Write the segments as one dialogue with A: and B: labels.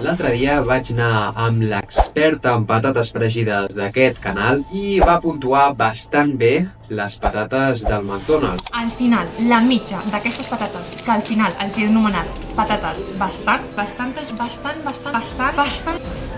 A: L'altre dia vaig anar amb l'experta en patates fregides d'aquest canal i va puntuar bastant bé les patates del McDonald's.
B: Al final, la mitja d'aquestes patates, que al final els he anomenat patates bastant,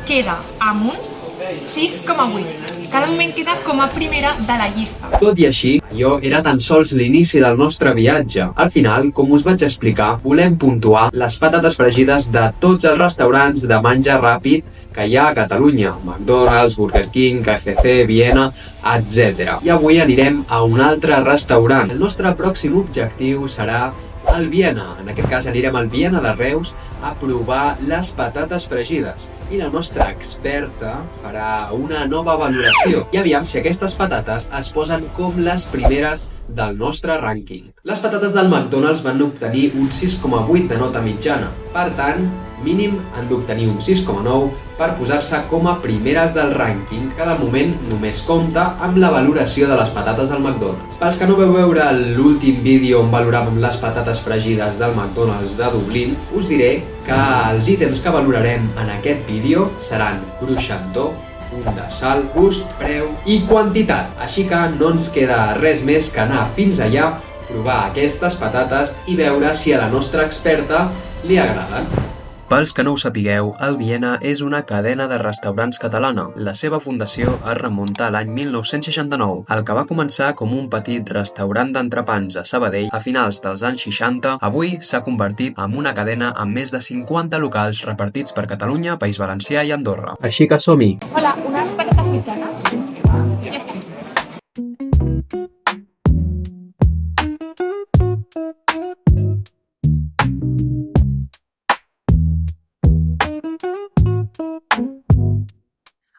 B: queda amb un 6,8. Cada moment queda com a primera de la llista.
A: Tot i així, allò era tan sols l'inici del nostre viatge. Al final, com us vaig explicar, volem puntuar les patates fregides de tots els restaurants de menjar ràpid que hi ha a Catalunya. McDonald's, Burger King, KFC, Viena, etc. I avui anirem a un altre restaurant. El nostre pròxim objectiu serà el Viena. En aquest cas anirem al Viena de Reus a provar les patates fregides. I la nostra experta farà una nova valoració i aviam si aquestes patates es posen com les primeres del nostre rànquing. Les patates del McDonald's van obtenir un 6,8 de nota mitjana. Per tant, mínim han d'obtenir un 6,9 per posar-se com a primeres del rànquing, que de moment només compta amb la valoració de les patates del McDonald's. Pels que no veu veure l'últim vídeo on valoràvem les patates fregides del McDonald's de Dublín, us diré que els ítems que valorarem en aquest vídeo seran cruixentor, punt de sal, gust, preu i quantitat. Així que no ens queda res més que anar fins allà, provar aquestes patates i veure si a la nostra experta li agraden. Pels que no ho sapigueu, el Viena és una cadena de restaurants catalana. La seva fundació es remunta a l'any 1969. El que va començar com un petit restaurant d'entrepans a Sabadell a finals dels anys 60, avui s'ha convertit en una cadena amb més de 50 locals repartits per Catalunya, País Valencià i Andorra. Així que som-hi!
B: Hola, unes patates mitjanes. Ja està.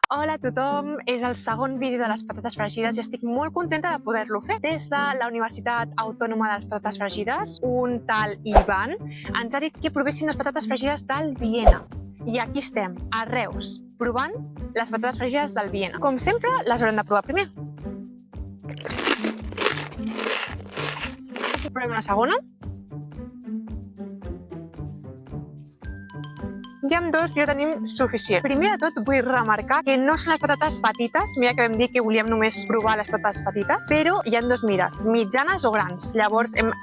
B: Hola a tothom, és el segon vídeo de les patates fregides i estic molt contenta de poder-lo fer. Des de la Universitat Autònoma de les Patates Fregides, un tal Ivan ens ha dit que provéssim les patates fregides del Viena. I aquí estem, a Reus, provant les patates fregides del Viena. Com sempre, les haurem de provar primer. Provem una segona. I amb dos ja tenim suficient. Primer de tot vull remarcar que no són les patates petites, mira que vam dir que volíem només provar les patates petites, però hi ha dues mires, mitjanes o grans. Llavors ens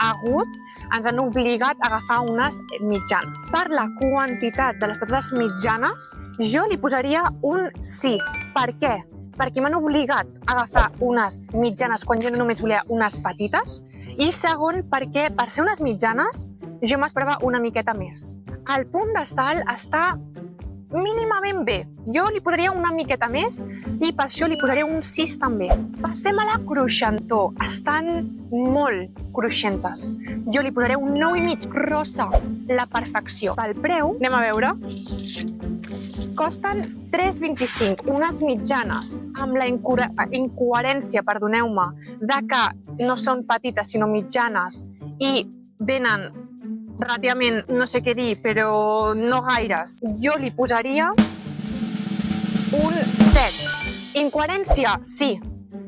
B: han obligat a agafar unes mitjanes. Per la quantitat de les patates mitjanes, jo li posaria un 6. Per què? Perquè m'han obligat a agafar unes mitjanes quan jo només volia unes petites. I segon, perquè per ser unes mitjanes jo m'esperava una miqueta més. El punt de sal està mínimament bé. Jo li posaria una miqueta més i per això li posaré un 6 també. Passem a la cruixentor. Estan molt cruixentes. Jo li posaré un 9,5. Rosa, la perfecció. Pel preu, anem a veure, costen 3,25, unes mitjanes, amb la incoherència, perdoneu-me, de que no són petites sinó mitjanes i venen relativament, no sé què dir, però no gaires. Jo li posaria un 7. Incoherència, sí,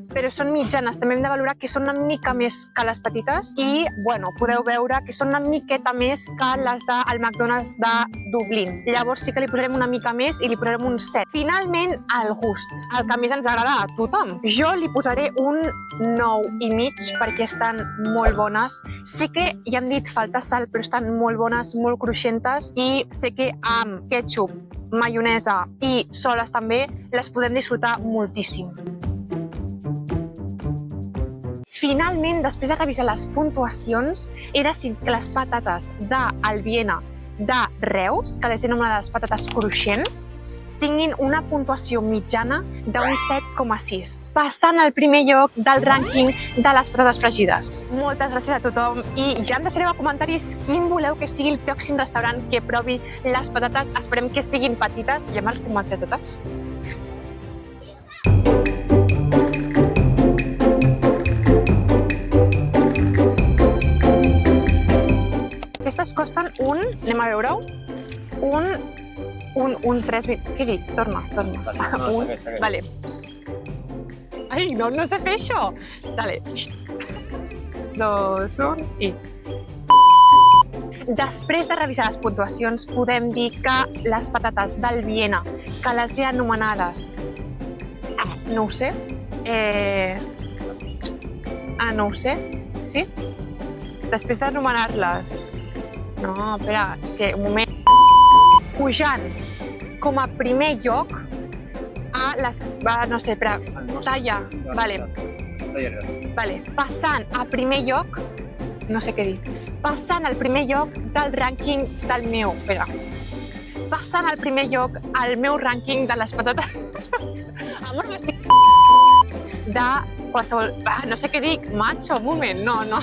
B: però són mitjanes. També hem de valorar que són una mica més que les petites i, bueno, podeu veure que són una miqueta més que les del McDonald's de Dublín. Llavors sí que li posarem una mica més i li posarem un 7. Finalment, el gust, el que més ens agrada a tothom. Jo li posaré un 9,5 perquè estan molt bones. Sí que ja hem dit falta sal, però estan molt bones, molt cruixentes i sé que amb ketchup, maionesa i soles també les podem disfrutar moltíssim. Finalment, després de revisar les puntuacions, he decidit que les patates del Viena de Reus, que les he anomenat les patates cruixents, tinguin una puntuació mitjana d'un 7,6, passant al primer lloc del rànquing de les patates fregides. Moltes gràcies a tothom i ja em deixareu a comentaris quin voleu que sigui el pròxim restaurant que provi les patates. Esperem que siguin petites. Ja me les puc menjar totes. Aquestes costen anem a veure-ho, un 3,20. Què dic? Torna. Vale. Ai, no sé fer això. Vale. 2, 1 i... Després de revisar les puntuacions, podem dir que les patates del Viena, que les he anomenades... no ho sé. No ho sé. Sí? Després d'anomenar-les... No, espera, és que un moment... Pujant com a primer lloc a les... no sé, espera, talla. Vale. Passant a primer lloc... No sé què dir. Passant al primer lloc del rànquing del meu... Espera. Passant al primer lloc al meu rànquing de les patates... Amor, m'estic... De qualsevol... No sé què dic. Macho, un moment. No.